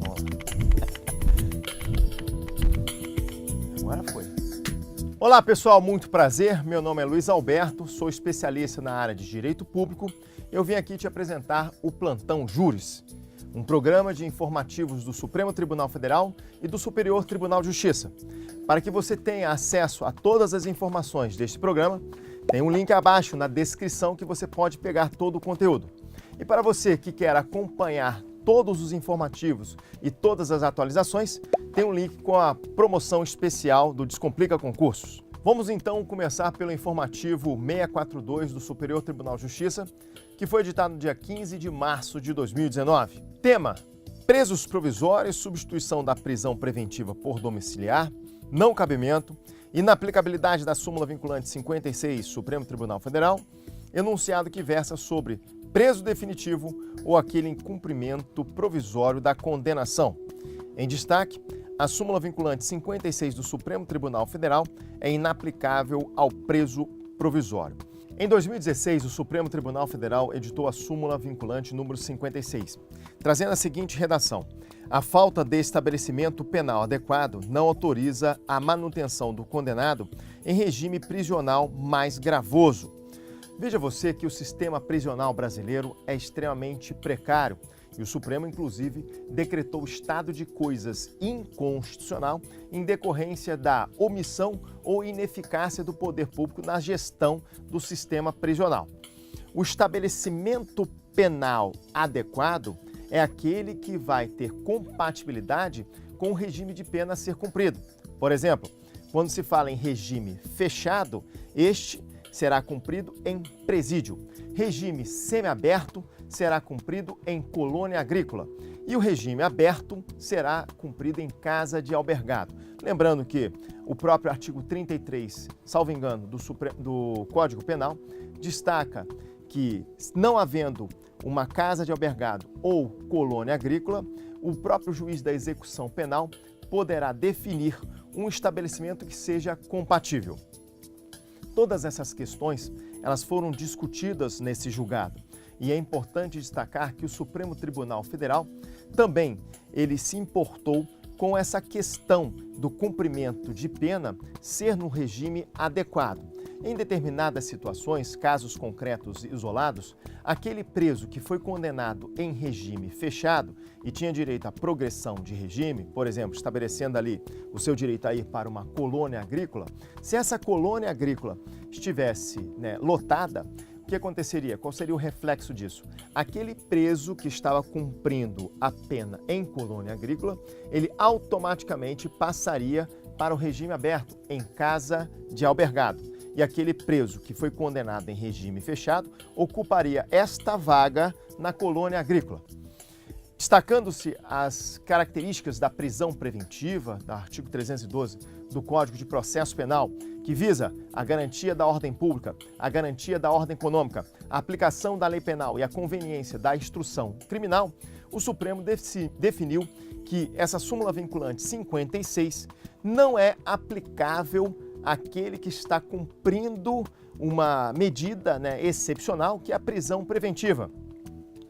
Vamos lá. Agora foi. Olá pessoal, muito prazer. Meu nome é Luiz Alberto, sou especialista na área de Direito Público. Eu vim aqui te apresentar o Plantão Júris, um programa de informativos do Supremo Tribunal Federal e do Superior Tribunal de Justiça. Para que você tenha acesso a todas as informações deste programa, tem um link abaixo na descrição que você pode pegar todo o conteúdo. E para você que quer acompanhar todos os informativos e todas as atualizações, tem um link com a promoção especial do Descomplica Concursos. Vamos então começar pelo informativo 642 do Superior Tribunal de Justiça, que foi editado no dia 15 de março de 2019. Tema: presos provisórios, substituição da prisão preventiva por domiciliar, não cabimento, inaplicabilidade da súmula vinculante 56, Supremo Tribunal Federal, enunciado que versa sobre preso definitivo ou aquele em cumprimento provisório da condenação. Em destaque, a súmula vinculante 56 do Supremo Tribunal Federal é inaplicável ao preso provisório. Em 2016, o Supremo Tribunal Federal editou a súmula vinculante número 56, trazendo a seguinte redação: a falta de estabelecimento penal adequado não autoriza a manutenção do condenado em regime prisional mais gravoso. Veja você que o sistema prisional brasileiro é extremamente precário e o Supremo, inclusive, decretou estado de coisas inconstitucional em decorrência da omissão ou ineficácia do poder público na gestão do sistema prisional. O estabelecimento penal adequado é aquele que vai ter compatibilidade com o regime de pena a ser cumprido. Por exemplo, quando se fala em regime fechado, este será cumprido em presídio. Regime semiaberto será cumprido em colônia agrícola. E o regime aberto será cumprido em casa de albergado. Lembrando que o próprio artigo 33, salvo engano, do Código Penal, destaca que, não havendo uma casa de albergado ou colônia agrícola, o próprio juiz da execução penal poderá definir um estabelecimento que seja compatível. Todas essas questões, elas foram discutidas nesse julgado. E é importante destacar que o Supremo Tribunal Federal também ele se importou com essa questão do cumprimento de pena ser no regime adequado. Em determinadas situações, casos concretos isolados, aquele preso que foi condenado em regime fechado e tinha direito à progressão de regime, por exemplo, estabelecendo ali o seu direito a ir para uma colônia agrícola, se essa colônia agrícola estivesse lotada, o que aconteceria? Qual seria o reflexo disso? Aquele preso que estava cumprindo a pena em colônia agrícola, ele automaticamente passaria para o regime aberto, em casa de albergado. E aquele preso que foi condenado em regime fechado ocuparia esta vaga na colônia agrícola. Destacando-se as características da prisão preventiva, do artigo 312 do Código de Processo Penal, que visa a garantia da ordem pública, a garantia da ordem econômica, a aplicação da lei penal e a conveniência da instrução criminal, o Supremo definiu que essa súmula vinculante 56 não é aplicável àquele que está cumprindo uma medida excepcional, que é a prisão preventiva,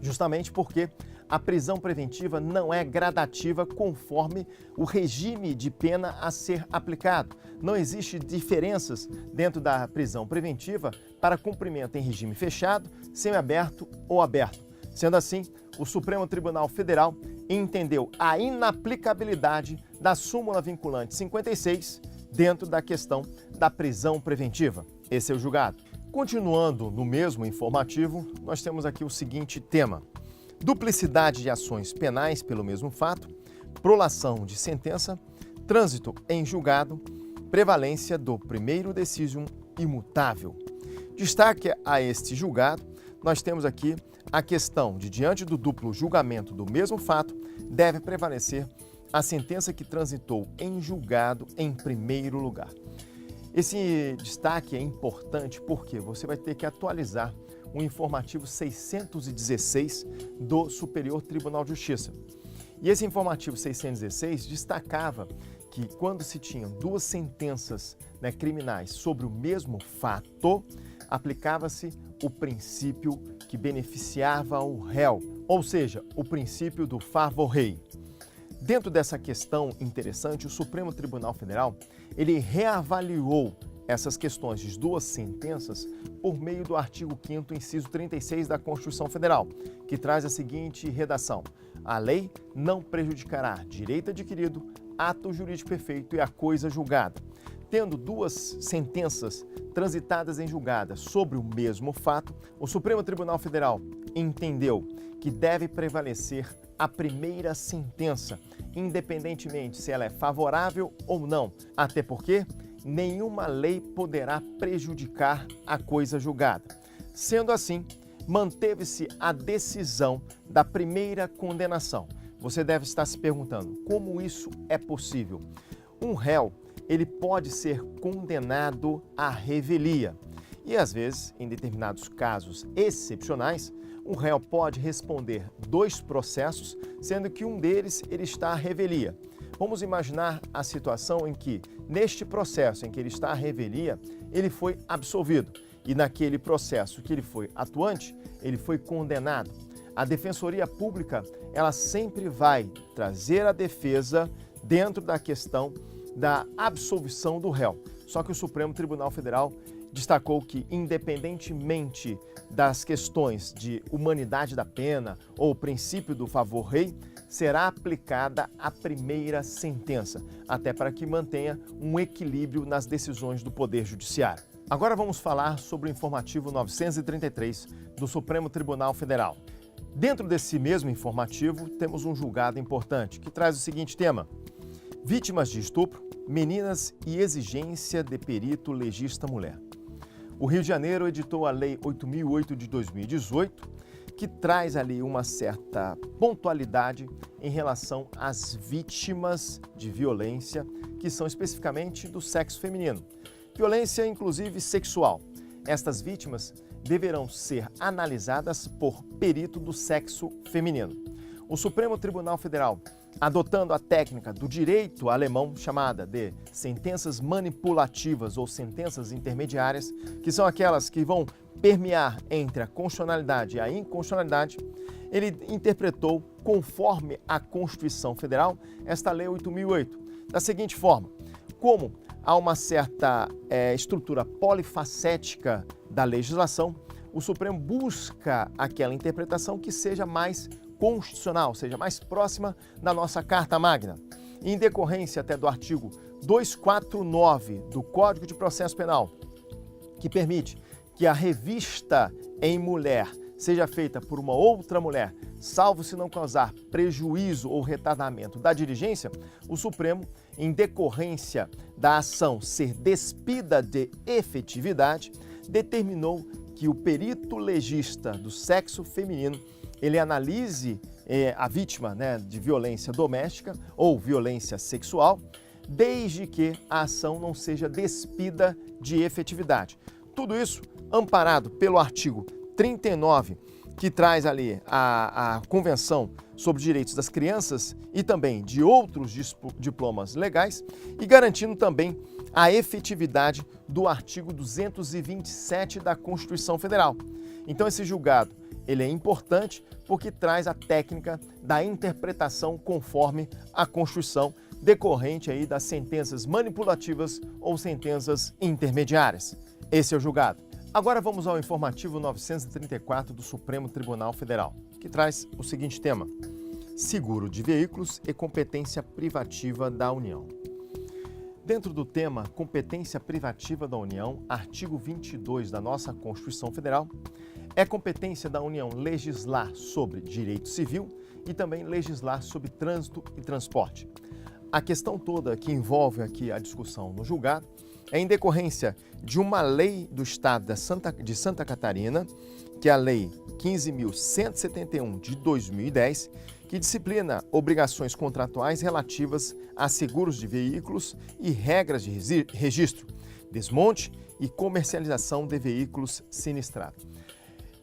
justamente porque a prisão preventiva não é gradativa conforme o regime de pena a ser aplicado. Não existe diferenças dentro da prisão preventiva para cumprimento em regime fechado, semiaberto ou aberto. Sendo assim, o Supremo Tribunal Federal entendeu a inaplicabilidade da súmula vinculante 56 dentro da questão da prisão preventiva. Esse é o julgado. Continuando no mesmo informativo, nós temos aqui o seguinte tema: duplicidade de ações penais pelo mesmo fato, prolação de sentença, trânsito em julgado, prevalência do primeiro decisum imutável. Destaque a este julgado, nós temos aqui a questão de, diante do duplo julgamento do mesmo fato, deve prevalecer a sentença que transitou em julgado em primeiro lugar. Esse destaque é importante porque você vai ter que atualizar o informativo 616 do Superior Tribunal de Justiça. E esse informativo 616 destacava que quando se tinham duas sentenças criminais sobre o mesmo fato, aplicava-se o princípio que beneficiava o réu, ou seja, o princípio do favor rei. Dentro dessa questão interessante, o Supremo Tribunal Federal, ele reavaliou essas questões de duas sentenças por meio do artigo 5º, inciso 36 da Constituição Federal, que traz a seguinte redação: a lei não prejudicará direito adquirido, ato jurídico perfeito e a coisa julgada. Tendo duas sentenças transitadas em julgada sobre o mesmo fato, o Supremo Tribunal Federal entendeu que deve prevalecer a primeira sentença, independentemente se ela é favorável ou não, até porque nenhuma lei poderá prejudicar a coisa julgada. Sendo assim, manteve-se a decisão da primeira condenação. Você deve estar se perguntando, como isso é possível? Um réu, ele pode ser condenado à revelia. E às vezes, em determinados casos excepcionais, um réu pode responder 2 processos, sendo que um deles ele está à revelia. Vamos imaginar a situação em que, neste processo em que ele está à revelia, ele foi absolvido. E naquele processo que ele foi atuante, ele foi condenado. A Defensoria Pública, ela sempre vai trazer a defesa dentro da questão da absolvição do réu. Só que o Supremo Tribunal Federal destacou que, independentemente das questões de humanidade da pena ou o princípio do favor rei, será aplicada a primeira sentença, até para que mantenha um equilíbrio nas decisões do Poder Judiciário. Agora vamos falar sobre o informativo 933 do Supremo Tribunal Federal. Dentro desse mesmo informativo, temos um julgado importante que traz o seguinte tema: vítimas de estupro, meninas e exigência de perito legista mulher. O Rio de Janeiro editou a Lei 8.008 de 2018, que traz ali uma certa pontualidade em relação às vítimas de violência, que são especificamente do sexo feminino. Violência, inclusive, sexual. Estas vítimas deverão ser analisadas por perito do sexo feminino. O Supremo Tribunal Federal, adotando a técnica do direito alemão chamada de sentenças manipulativas ou sentenças intermediárias, que são aquelas que vão permear entre a constitucionalidade e a inconstitucionalidade, ele interpretou, conforme a Constituição Federal, esta Lei 8.008, da seguinte forma: como há uma certa estrutura polifacética da legislação, o Supremo busca aquela interpretação que seja mais constitucional, seja mais próxima da nossa Carta Magna. Em decorrência até do artigo 249 do Código de Processo Penal, que permite que a revista em mulher seja feita por uma outra mulher, salvo se não causar prejuízo ou retardamento da diligência, o Supremo, em decorrência da ação ser despida de efetividade, determinou que o perito legista do sexo feminino ele analise a vítima, de violência doméstica ou violência sexual, desde que a ação não seja despida de efetividade. Tudo isso amparado pelo artigo 39, que traz ali a Convenção sobre Direitos das Crianças e também de outros diplomas legais, e garantindo também a efetividade do artigo 227 da Constituição Federal. Então esse julgado ele é importante porque traz a técnica da interpretação conforme a Constituição, decorrente aí das sentenças manipulativas ou sentenças intermediárias. Esse é o julgado. Agora vamos ao informativo 934 do Supremo Tribunal Federal, que traz o seguinte tema: seguro de veículos e competência privativa da União. Dentro do tema competência privativa da União, artigo 22 da nossa Constituição Federal, é competência da União legislar sobre direito civil e também legislar sobre trânsito e transporte. A questão toda que envolve aqui a discussão no julgado é em decorrência de uma lei do Estado de Santa Catarina, que é a Lei 15.171 de 2010, que disciplina obrigações contratuais relativas a seguros de veículos e regras de registro, desmonte e comercialização de veículos sinistrados.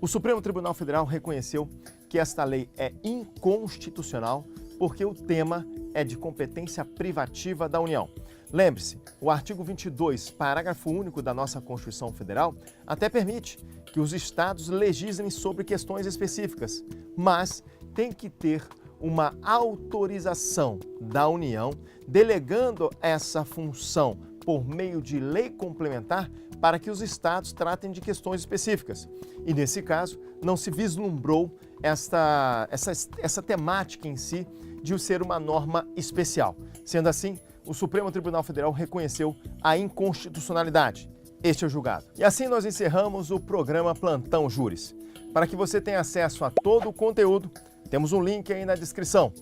O Supremo Tribunal Federal reconheceu que esta lei é inconstitucional porque o tema é de competência privativa da União. Lembre-se, o artigo 22, parágrafo único da nossa Constituição Federal, até permite que os estados legislem sobre questões específicas, mas tem que ter uma autorização da União delegando essa função por meio de lei complementar para que os estados tratem de questões específicas. E nesse caso, não se vislumbrou essa temática em si de ser uma norma especial. Sendo assim, o Supremo Tribunal Federal reconheceu a inconstitucionalidade. Este é o julgado. E assim nós encerramos o programa Plantão Júris. Para que você tenha acesso a todo o conteúdo, temos um link aí na descrição.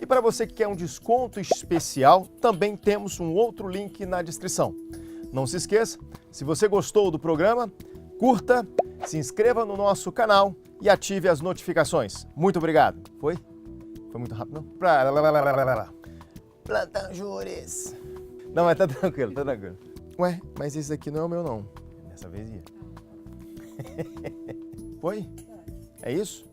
E para você que quer um desconto especial, também temos um outro link na descrição. Não se esqueça, se você gostou do programa, curta, se inscreva no nosso canal e ative as notificações. Muito obrigado. Foi? Foi muito rápido, não? Plantão Júris. Não, mas tá tranquilo, tá tranquilo. Ué, mas esse aqui não é o meu, não. Dessa vez ia. Foi? É isso?